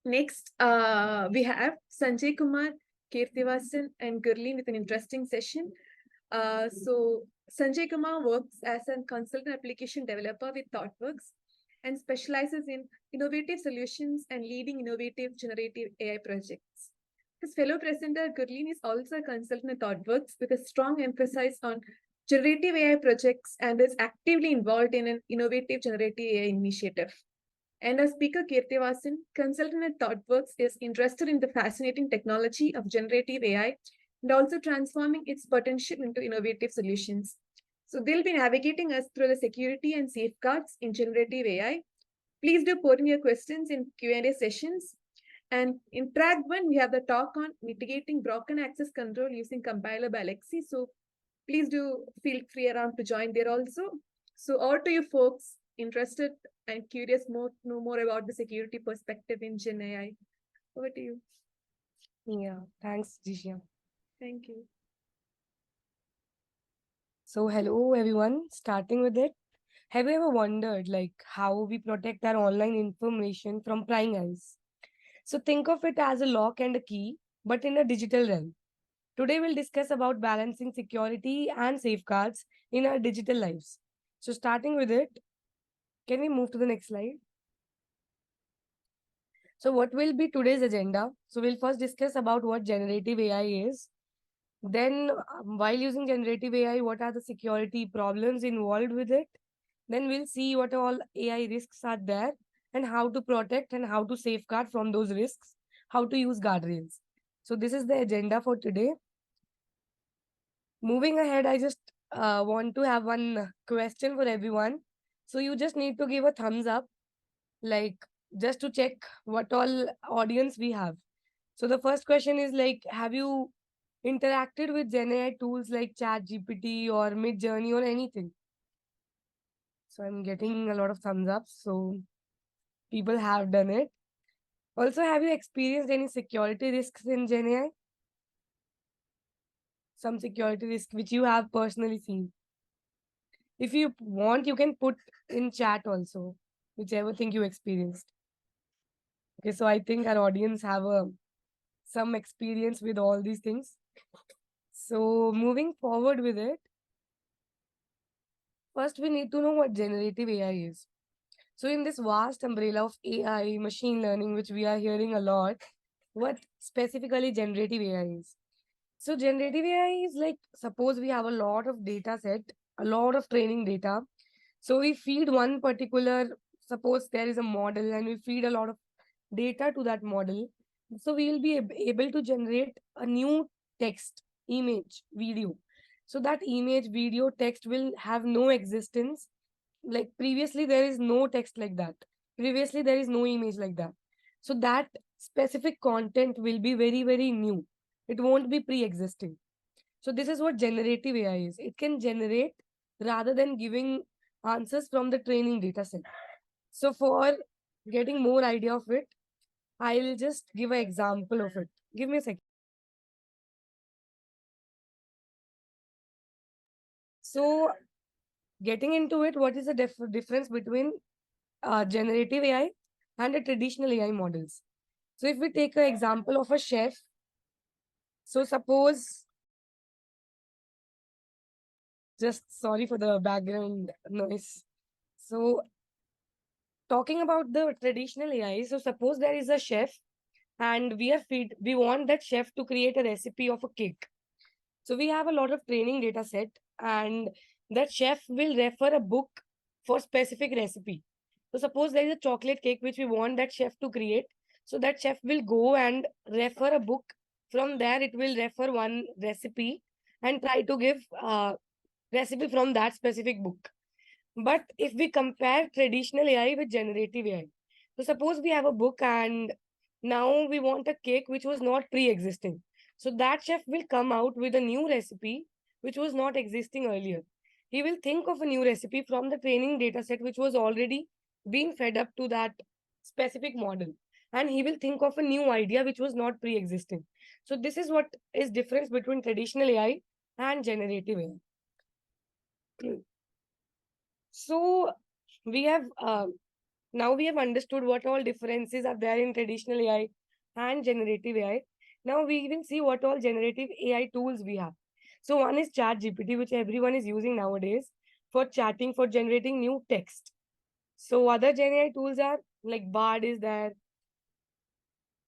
Next, we have Sanjaykumar, Keerthivasan, and Gurleen with an interesting session. Sanjaykumar works as a consultant application developer with ThoughtWorks and specializes in innovative solutions and leading innovative generative AI projects. His fellow presenter, Gurleen, is also a consultant at ThoughtWorks with a strong emphasis on generative AI projects and is actively involved in an innovative generative AI initiative. And our speaker, Keerthivasan, consultant at ThoughtWorks, is interested in the fascinating technology of generative AI and also transforming its potential into innovative solutions. So they'll be navigating us through the security and safeguards in generative AI. Please do put in your questions in Q&A sessions. And in track 1, we have the talk on mitigating broken access control using compiler by Alexi. So please do feel free around to join there also. So all to you folks interested and curious know more about the security perspective in GenAI. Over to you. Yeah, thanks, Jisha. Thank you. So hello everyone, starting with it. Have you ever wondered how we protect our online information from prying eyes? So think of it as a lock and a key, but in a digital realm. Today we'll discuss about balancing security and safeguards in our digital lives. So starting with it, can we move to the next slide? So what will be today's agenda? So we'll first discuss about what generative AI is. Then while using generative AI, what are the security problems involved with it? Then we'll see what all AI risks are there and how to protect and how to safeguard from those risks, how to use guardrails. So this is the agenda for today. Moving ahead, I just want to have one question for everyone. So you just need to give a thumbs up, like just to check what all audience we have. So the first question is have you interacted with GenAI tools like ChatGPT or Midjourney or anything? So I'm getting a lot of thumbs up. So people have done it. Also, have you experienced any security risks in GenAI? Some security risk which you have personally seen. If you want, you can put in chat also, whichever thing you experienced. Okay, so I think our audience have some experience with all these things. So moving forward with it, first we need to know what generative AI is. So in this vast umbrella of AI, machine learning, which we are hearing a lot, what specifically generative AI is? So generative AI is suppose we have a lot of data set, a lot of training data. So we feed one particular, suppose there is a model and we feed a lot of data to that model. So we will be able to generate a new text, image, video. So that image, video, text will have no existence. Like previously, there is no text like that. Previously, there is no image like that. So that specific content will be very, very new. It won't be pre-existing. So this is what generative AI is. It can generate rather than giving answers from the training data set. So for getting more idea of it, I'll just give an example of it. Give me a second. So getting into it, what is the difference between generative AI and the traditional AI models? So if we take an example of a chef, so suppose, just sorry for the background noise. So talking about the traditional AI, so suppose there is a chef and we want that chef to create a recipe of a cake. So we have a lot of training data set and that chef will refer a book for specific recipe. So suppose there is a chocolate cake which we want that chef to create. So that chef will go and refer a book. From there, it will refer one recipe and try to give recipe from that specific book. But if we compare traditional AI with generative AI, so suppose we have a book and now we want a cake which was not pre-existing. So that chef will come out with a new recipe which was not existing earlier. He will think of a new recipe from the training data set which was already being fed up to that specific model. And he will think of a new idea which was not pre-existing. So this is what is difference between traditional AI and generative AI. So we have Now we have understood what all differences are there in traditional AI and generative AI. Now we even see what all generative AI tools we have. So one is ChatGPT, which everyone is using nowadays for chatting, for generating new text. So other GenAI tools are like Bard is there.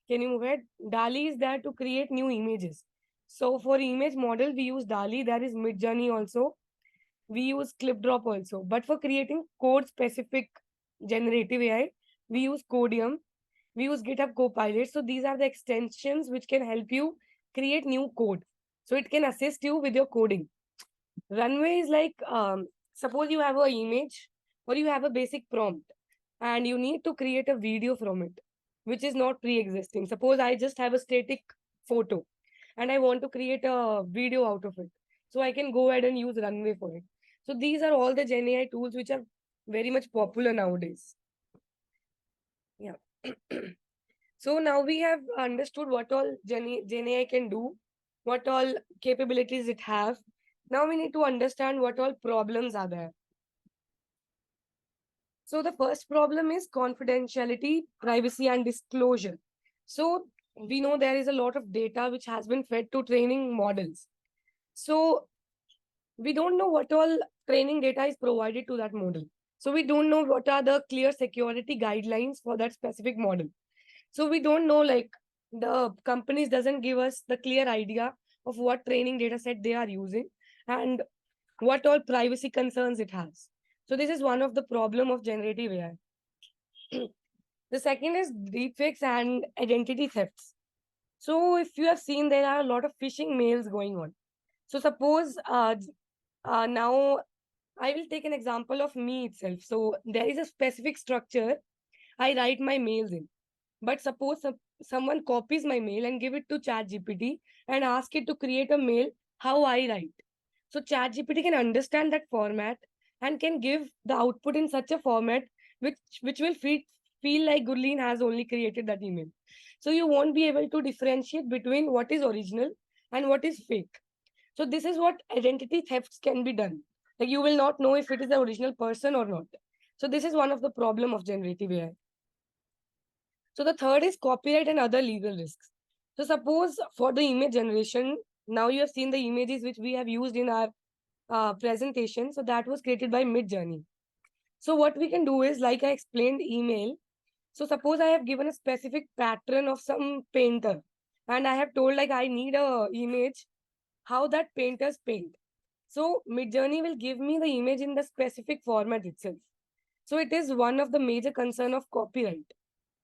Can you move ahead? DALI is there to create new images. So for image model, we use DALI. There is Midjourney also. We use ClipDrop also. But for creating code specific generative AI, we use Codium. We use GitHub Copilot. So these are the extensions which can help you create new code. So it can assist you with your coding. Runway is like, suppose you have an image or you have a basic prompt and you need to create a video from it, which is not pre-existing. Suppose I just have a static photo and I want to create a video out of it. So I can go ahead and use Runway for it. So these are all the GenAI tools which are very much popular nowadays. Yeah. So now we have understood what all GenAI can do, what all capabilities it have. Now we need to understand what all problems are there. So the first problem is confidentiality, privacy, and disclosure. So we know there is a lot of data which has been fed to training models. So we don't know what all training data is provided to that model. So we don't know what are the clear security guidelines for that specific model. So we don't know, like, the companies doesn't give us the clear idea of what training data set they are using and what all privacy concerns it has. So this is one of the problem of generative AI. The second is deepfakes and identity thefts. So if you have seen, there are a lot of phishing mails going on. So suppose now I will take an example of me itself. So there is a specific structure I write my mails in. But suppose someone copies my mail and give it to ChatGPT and ask it to create a mail how I write. So ChatGPT can understand that format and can give the output in such a format which will feel like Gurleen has only created that email. So you won't be able to differentiate between what is original and what is fake. So this is what identity thefts can be done. Like you will not know if it is the original person or not. So this is one of the problem of generative AI. So the third is copyright and other legal risks. So suppose for the image generation, now you have seen the images which we have used in our presentation. So that was created by Midjourney. So what we can do is, like I explained, email. So suppose I have given a specific pattern of some painter and I have told like I need a image, how that painters paint. So Midjourney will give me the image in the specific format itself. So it is one of the major concern of copyright.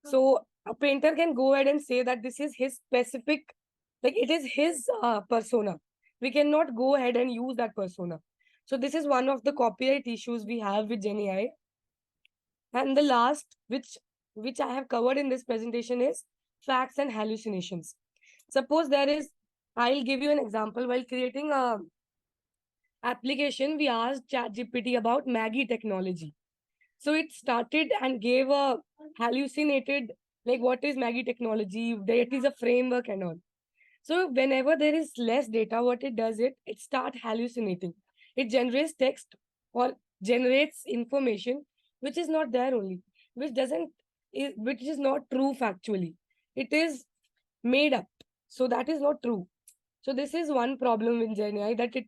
So a painter can go ahead and say that this is his specific, like it is his persona. We cannot go ahead and use that persona. So this is one of the copyright issues we have with GenAI. And the last, which I have covered in this presentation, is facts and hallucinations. Suppose there is, I'll give you an example. While creating a application, we asked ChatGPT about Maggie technology. So it started and gave a hallucinated, like what is Maggie technology, that is a framework and all. So whenever there is less data, what it does, it start hallucinating. It generates text or generates information which is not there only, which doesn't, which is not true factually. It is made up. So that is not true. So this is one problem in GenAI, that it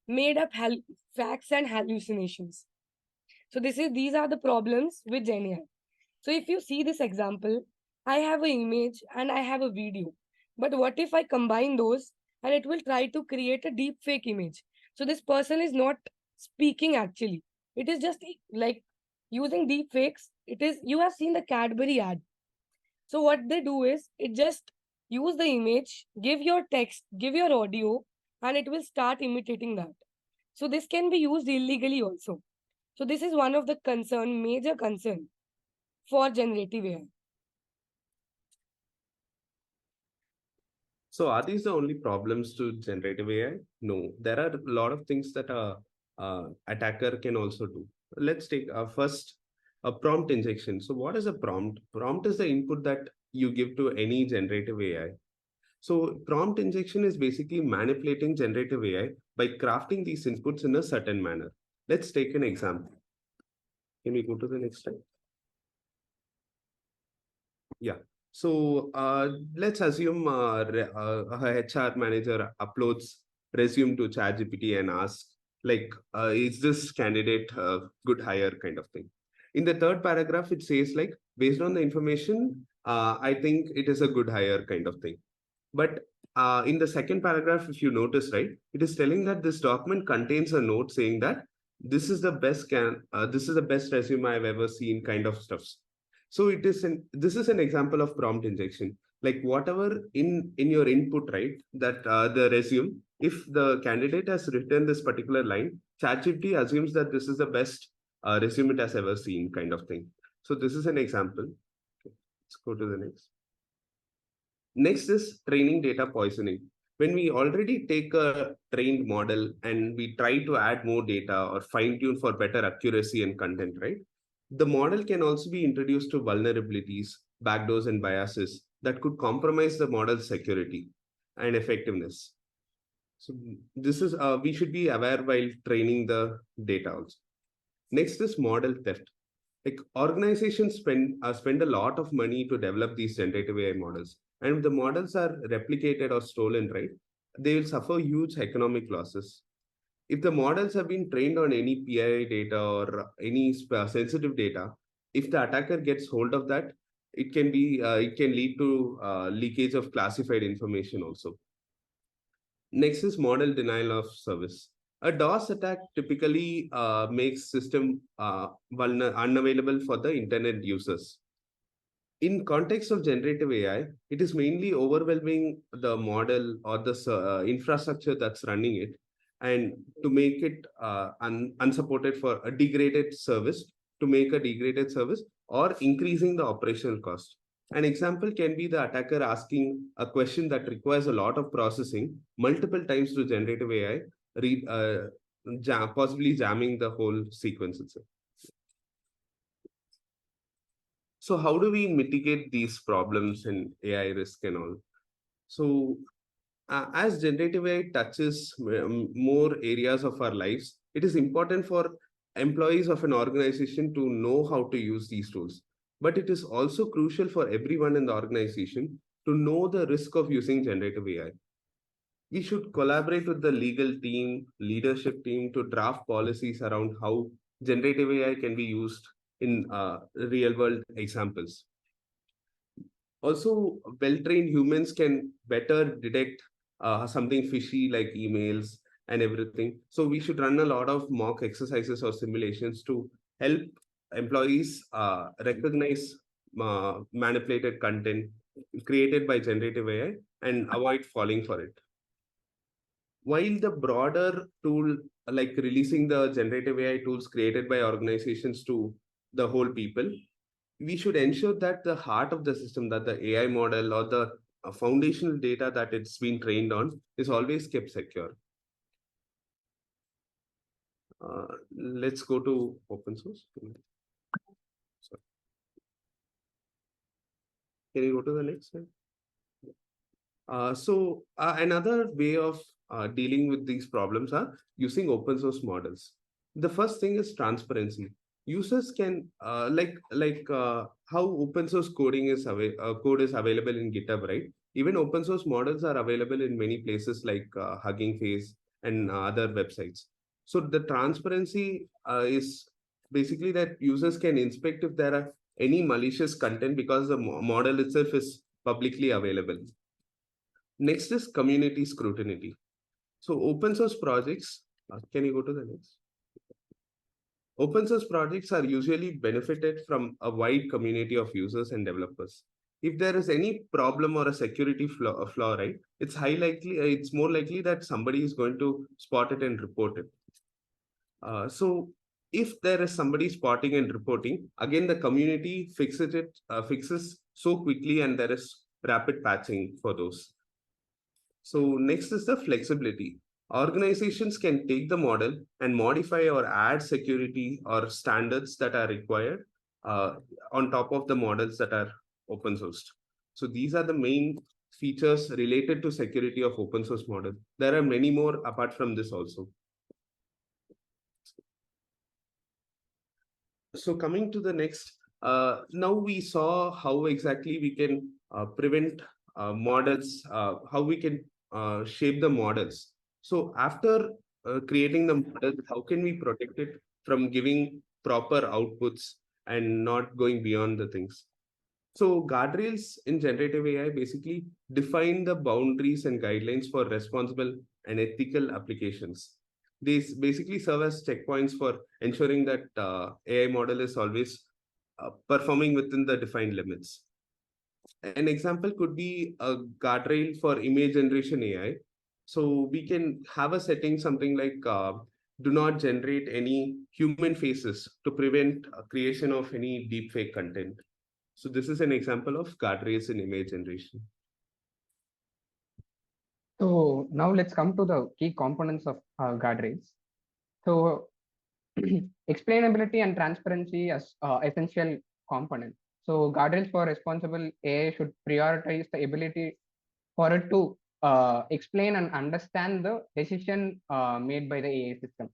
made up facts and hallucinations. So these are the problems with GenAI. So if you see this example, I have an image and I have a video. But what if I combine those and it will try to create a deep fake image? So this person is not speaking actually. It is just like using deep fakes. It is, you have seen the Cadbury ad. So what they do is it just use the image, give your text, give your audio, and it will start imitating that. So this can be used illegally also. So this is one of the major concern for generative AI. So are these the only problems to generative AI? No, there are a lot of things that a attacker can also do. Let's take first a prompt injection. So what is a prompt? Prompt is the input that you give to any generative AI. So prompt injection is basically manipulating generative AI by crafting these inputs in a certain manner. Let's take an example. Can we go to the next slide? Yeah. So let's assume a HR manager uploads resume to ChatGPT and asks, like, is this candidate a good hire kind of thing? In the third paragraph, it says like, based on the information, I think it is a good hire kind of thing. But in the second paragraph, if you notice, right, it is telling that this document contains a note saying that this is the best resume I've ever seen, kind of stuff. So this is an example of prompt injection. Like whatever in your input, right, that the resume, if the candidate has written this particular line, ChatGPT assumes that this is the best resume it has ever seen, kind of thing. So this is an example. Okay, let's go to the next. Next is training data poisoning. When we already take a trained model and we try to add more data or fine tune for better accuracy and content, right? The model can also be introduced to vulnerabilities, backdoors, and biases that could compromise the model's security and effectiveness. So this is we should be aware while training the data also. Next is model theft. Like organizations spend a lot of money to develop these generative AI models, and if the models are replicated or stolen, right, they will suffer huge economic losses. If the models have been trained on any PII data or any sensitive data, if the attacker gets hold of that, it can lead to leakage of classified information also. Next is model denial of service. A DOS attack typically makes system unavailable for the internet users. In context of generative AI, it is mainly overwhelming the model or the infrastructure that's running it, and to make it unsupported for a degraded service, to make a degraded service, or increasing the operational cost. An example can be the attacker asking a question that requires a lot of processing multiple times to generative AI, possibly jamming the whole sequence itself. So how do we mitigate these problems in AI risk and all? So as generative AI touches more areas of our lives, it is important for employees of an organization to know how to use these tools. But it is also crucial for everyone in the organization to know the risk of using generative AI. We should collaborate with the legal team, leadership team to draft policies around how generative AI can be used in real world examples. Also, well-trained humans can better detect something fishy like emails and everything. So we should run a lot of mock exercises or simulations to help employees recognize manipulated content created by generative AI and avoid falling for it. While the broader tool, like releasing the generative AI tools created by organizations to the whole people, we should ensure that the heart of the system, that the AI model or the foundational data that it's been trained on, is always kept secure. Let's go to open source. Sorry. Can you go to the next slide? Another way of dealing with these problems are using open source models. The first thing is transparency. Users can how open source code is available in GitHub, right? Even open source models are available in many places like Hugging Face and other websites. So the transparency is basically that users can inspect if there are any malicious content because the model itself is publicly available. Next is community scrutiny. So open source projects, can you go to the next? Open source projects are usually benefited from a wide community of users and developers. If there is any problem or a security flaw, right, it's more likely that somebody is going to spot it and report it. So if there is somebody spotting and reporting, again, the community fixes so quickly and there is rapid patching for those. So next is the flexibility. Organizations can take the model and modify or add security or standards that are required on top of the models that are open sourced. So these are the main features related to security of open source model. There are many more apart from this also. So coming to the next, Now we saw how exactly we can prevent models, how we can shape the models. So after creating the model, how can we protect it from giving proper outputs and not going beyond the things? So guardrails in generative AI basically define the boundaries and guidelines for responsible and ethical applications. These basically serve as checkpoints for ensuring that AI model is always performing within the defined limits. An example could be a guardrail for image generation AI. So we can have a setting something like do not generate any human faces to prevent creation of any deepfake content. So this is an example of guardrails in image generation. So now let's come to the key components of guardrails. So explainability and transparency as essential components. So guardrails for responsible AI should prioritize the ability for it to explain and understand the decision made by the AI system.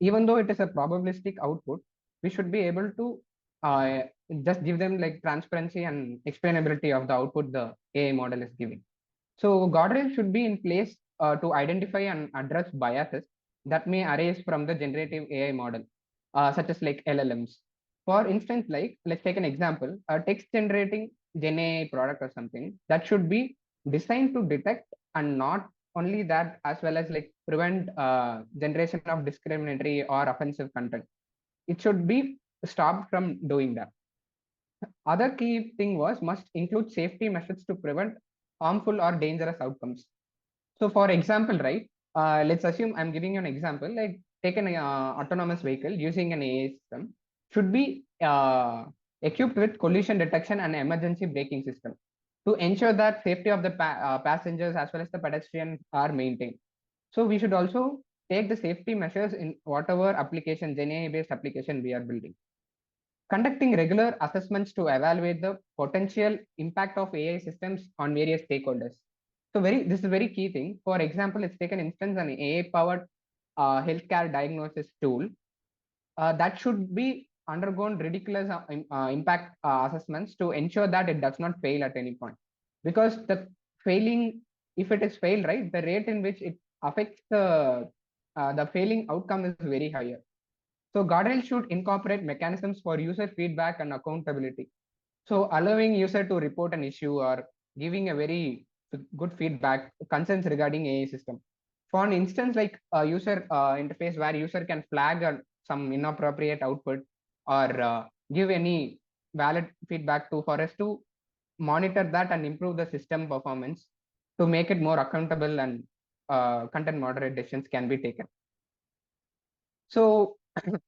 Even though it is a probabilistic output, we should be able to uh, just give them like transparency and explainability of the output the AI model is giving. So guardrails should be in place to identify and address biases that may arise from the generative AI model, such as like LLMs. For instance, like let's take an example, a text generating GenAI product or something that should be designed to detect and not only that, as well as like prevent generation of discriminatory or offensive content. It should be stopped from doing that. Other key thing was must include safety measures to prevent harmful or dangerous outcomes. So for example, right, let's assume I'm giving you an example, like take an autonomous vehicle using an AI system should be equipped with collision detection and emergency braking system to ensure that safety of the passengers as well as the pedestrians are maintained. So we should also take the safety measures in whatever application, GenAI based application we are building. Conducting regular assessments to evaluate the potential impact of AI systems on various stakeholders. So this is a very key thing. For example, let's take an instance an AI-powered healthcare diagnosis tool that should be undergone ridiculous impact assessments to ensure that it does not fail at any point. Because the failing, if it is failed, right, the rate in which it affects the failing outcome is very higher. So guardrails should incorporate mechanisms for user feedback and accountability. So allowing user to report an issue or giving a very good feedback, concerns regarding AI system. For an instance, like a user interface where user can flag some inappropriate output or give any valid feedback to for us to monitor that and improve the system performance to make it more accountable and content moderate decisions can be taken. So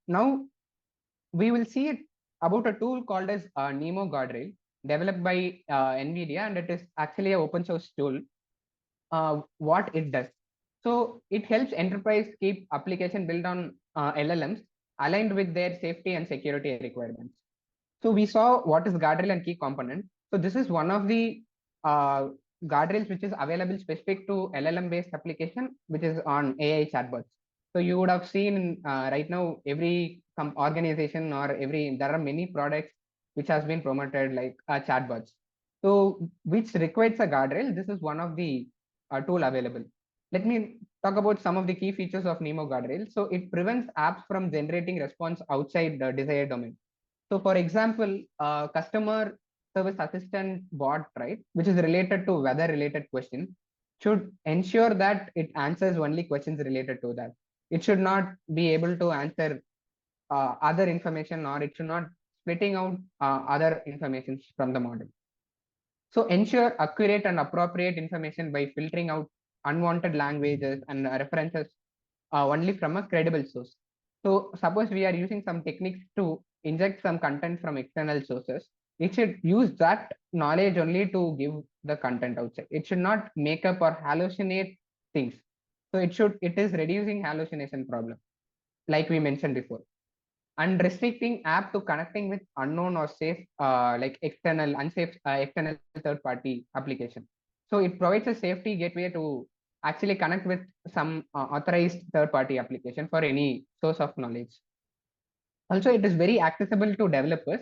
now we will see it about a tool called as Nemo Guardrail, developed by NVIDIA, and it is actually an open source tool. What it does, so it helps enterprise keep application built on LLMs aligned with their safety and security requirements. So we saw what is guardrail and key component. So this is one of the guardrails which is available specific to LLM based application, which is on AI chatbots. So you would have seen right now every organization or there are many products which has been promoted like chatbots. So which requires a guardrail. This is one of the tool available. Let me talk about some of the key features of Nemo guardrail. So it prevents apps from generating response outside the desired domain. So for example, customer service assistant bot, right, which is related to weather related question, should ensure that it answers only questions related to that. It should not be able to answer other information, or it should not splitting out other information from the model. So ensure accurate and appropriate information by filtering out unwanted languages and references only from a credible source. So suppose we are using some techniques to inject some content from external sources, it should use that knowledge only to give the content outside. It should not make up or hallucinate things. So it is reducing hallucination problem, like we mentioned before. And restricting app to connecting with unknown or safe, like unsafe external third party application. So it provides a safety gateway to actually connect with some authorized third party application for any source of knowledge. Also, it is very accessible to developers.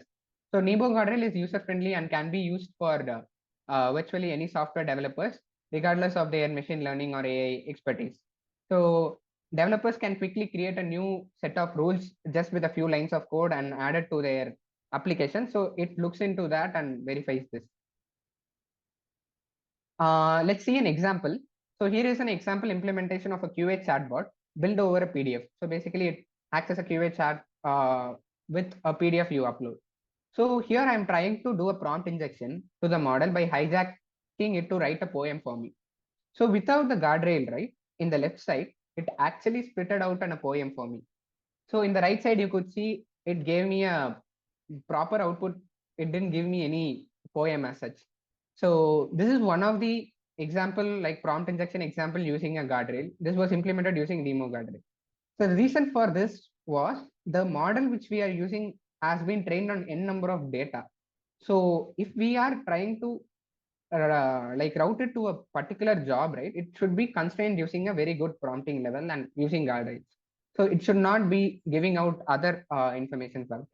So Nebo guardrail is user friendly and can be used for virtually any software developers, regardless of their machine learning or AI expertise. So developers can quickly create a new set of rules just with a few lines of code and add it to their application. So it looks into that and verifies this. Let's see an example. So here is an example implementation of a QA chatbot built over a PDF. So basically it acts as a QA chat with a PDF you upload. So here I'm trying to do a prompt injection to the model by hijacking it to write a poem for me. So without the guardrail, right, in the left side, it actually spitted out a poem for me. So in the right side, you could see it gave me a proper output. It didn't give me any poem as such. So this is one of the example, like prompt injection example using a guardrail. This was implemented using Nemo guardrail. So the reason for this was the model which we are using has been trained on n number of data. So if we are trying to like route it to a particular job, right, it should be constrained using a very good prompting level and using guardrails. So it should not be giving out other information out.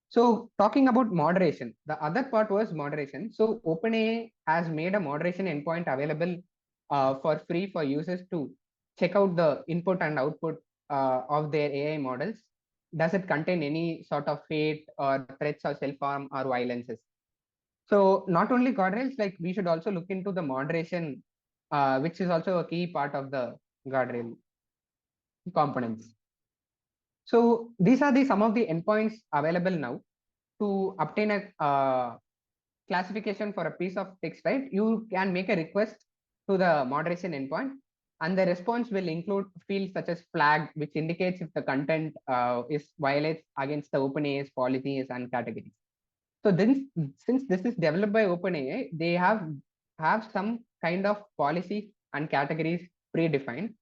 So talking about moderation, the other part was moderation. So OpenAI has made a moderation endpoint available for free for users to check out the input and output of their AI models. Does it contain any sort of hate or threats or self-harm or violences? So not only guardrails, like we should also look into the moderation, which is also a key part of the guardrail components. So these are some of the endpoints available now to obtain a classification for a piece of text, right? You can make a request to the moderation endpoint, and the response will include fields such as flag, which indicates if the content is violates against the OpenAI's policies and categories. So then, since this is developed by OpenAI, they have some kind of policy and categories predefined.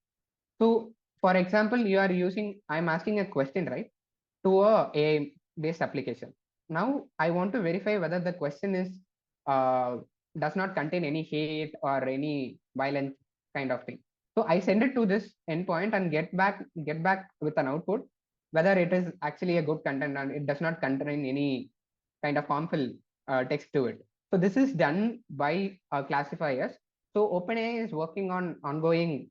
So, for example, you are using, I'm asking a question, right, to a AI based application. Now, I want to verify whether the question is does not contain any hate or any violent kind of thing. So I send it to this endpoint and get back with an output whether it is actually a good content and it does not contain any kind of harmful text to it. So this is done by classifiers. So OpenAI is working on ongoing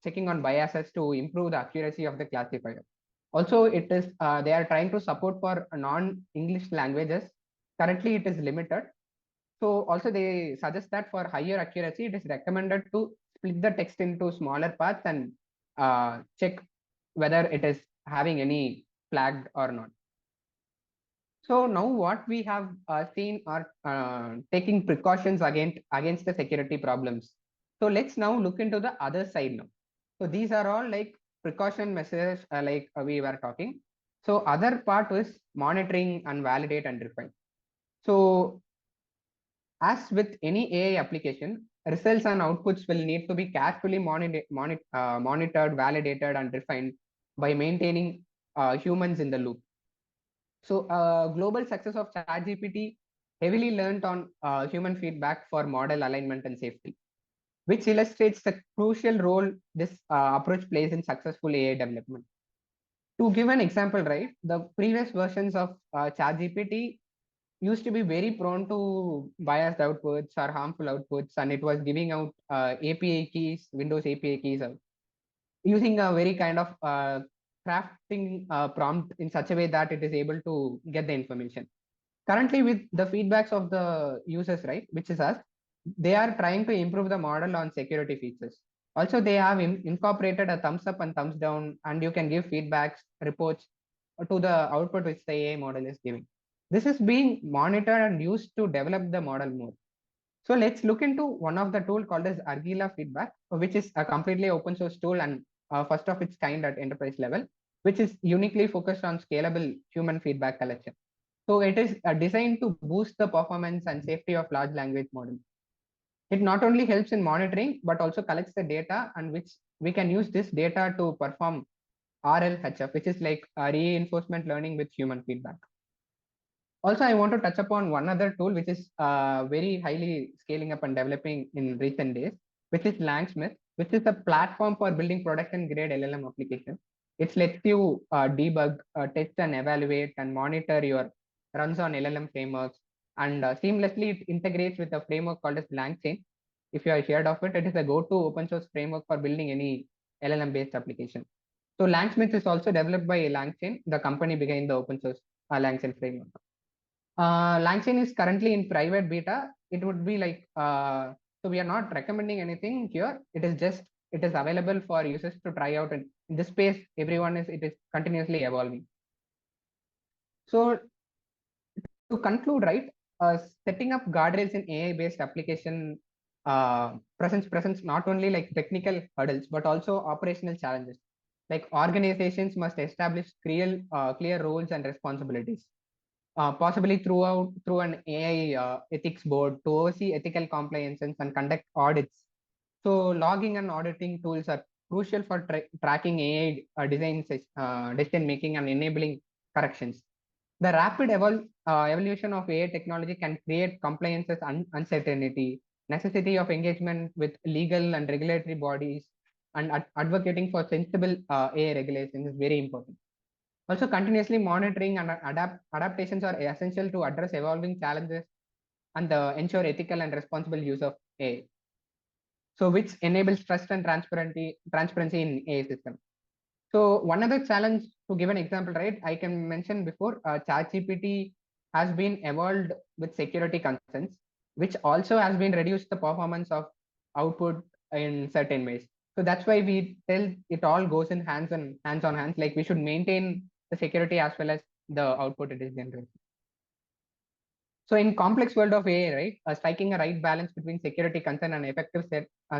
checking on biases to improve the accuracy of the classifier. Also, it is they are trying to support for non-English languages. Currently, it is limited. So also they suggest that for higher accuracy, it is recommended to split the text into smaller parts and check whether it is having any flag or not. So now what we have seen are taking precautions against the security problems. So let's now look into the other side now. So these are all like precaution measures we were talking. So other part was monitoring and validate and refine. So as with any AI application, results and outputs will need to be carefully monitored, validated, and refined by maintaining humans in the loop. So global success of ChatGPT heavily learned on human feedback for model alignment and safety, which illustrates the crucial role this approach plays in successful AI development. To give an example, right, the previous versions of ChatGPT used to be very prone to biased outputs or harmful outputs, and it was giving out API keys, Windows API keys, using a very kind of crafting prompt in such a way that it is able to get the information. Currently, with the feedbacks of the users, right, which is us, they are trying to improve the model on security features. Also, they have incorporated a thumbs up and thumbs down, and you can give feedbacks, reports to the output which the AI model is giving. This is being monitored and used to develop the model more. So let's look into one of the tool called as Argila Feedback, which is a completely open source tool and first of its kind at enterprise level, which is uniquely focused on scalable human feedback collection. So it is designed to boost the performance and safety of large language models. It not only helps in monitoring, but also collects the data and which we can use this data to perform RLHF, which is like reinforcement learning with human feedback. Also, I want to touch upon one other tool, which is very highly scaling up and developing in recent days, which is Langsmith, which is a platform for building production grade LLM applications. It lets you debug, test and evaluate and monitor your runs on LLM frameworks, and seamlessly it integrates with a framework called as LangChain. If you have heard of it, it is a go-to open source framework for building any LLM-based application. So Langsmith is also developed by LangChain, the company behind the open source LangChain framework. LangChain is currently in private beta. It would be like, so we are not recommending anything here. It is available for users to try out. And in this space, it is continuously evolving. So to conclude, right, setting up guardrails in AI-based application presents not only like technical hurdles, but also operational challenges. Like organizations must establish clear roles and responsibilities. Possibly through an AI ethics board to oversee ethical compliances and conduct audits. So logging and auditing tools are crucial for tracking AI design decision making and enabling corrections. The rapid evolution of AI technology can create compliances uncertainty, necessity of engagement with legal and regulatory bodies, and advocating for sensible AI regulations is very important. Also, continuously monitoring and adaptations are essential to address evolving challenges and ensure ethical and responsible use of AI. So, which enables trust and transparency in AI system. So, one other challenge, to give an example, right? I can mention before, ChatGPT has been evolved with security concerns, which also has been reduced the performance of output in certain ways. So that's why we tell it all goes in hands on hands. Like we should maintain the security as well as the output it is generating. So in complex world of AI, right, striking a right balance between security concern and effective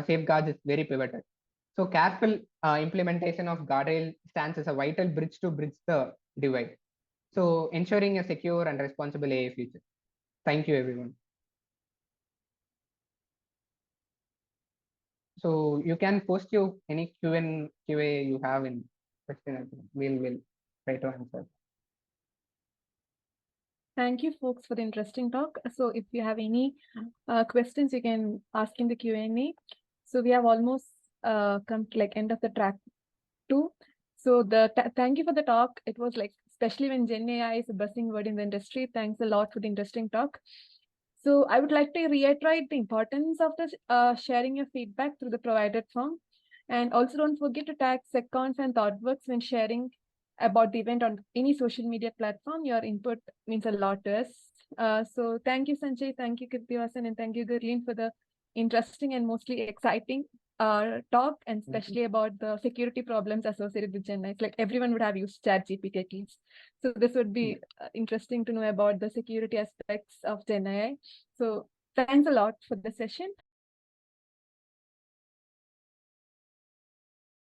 safeguards is very pivotal. So careful implementation of guardrail stands as a vital bridge to bridge the divide. So ensuring a secure and responsible AI future. Thank you, everyone. So you can post any QA you have in question. We'll try to answer. Thank you, folks, for the interesting talk. So if you have any questions, you can ask in the Q&A. So we have almost come to like end of the track 2. So thank you for the talk. It was like, especially when GenAI is a buzzing word in the industry. Thanks a lot for the interesting talk. So I would like to reiterate the importance of this sharing your feedback through the provided form. And also don't forget to tag SecConf and ThoughtWorks when sharing about the event on any social media platform. Your input means a lot to us. So thank you, Sanjay. Thank you, Keerthivasan, and thank you, Gurleen, for the interesting and mostly exciting talk, and especially about the security problems associated with GenAI. It's like everyone would have used ChatGPT at least. So this would be interesting to know about the security aspects of GenAI. So thanks a lot for the session.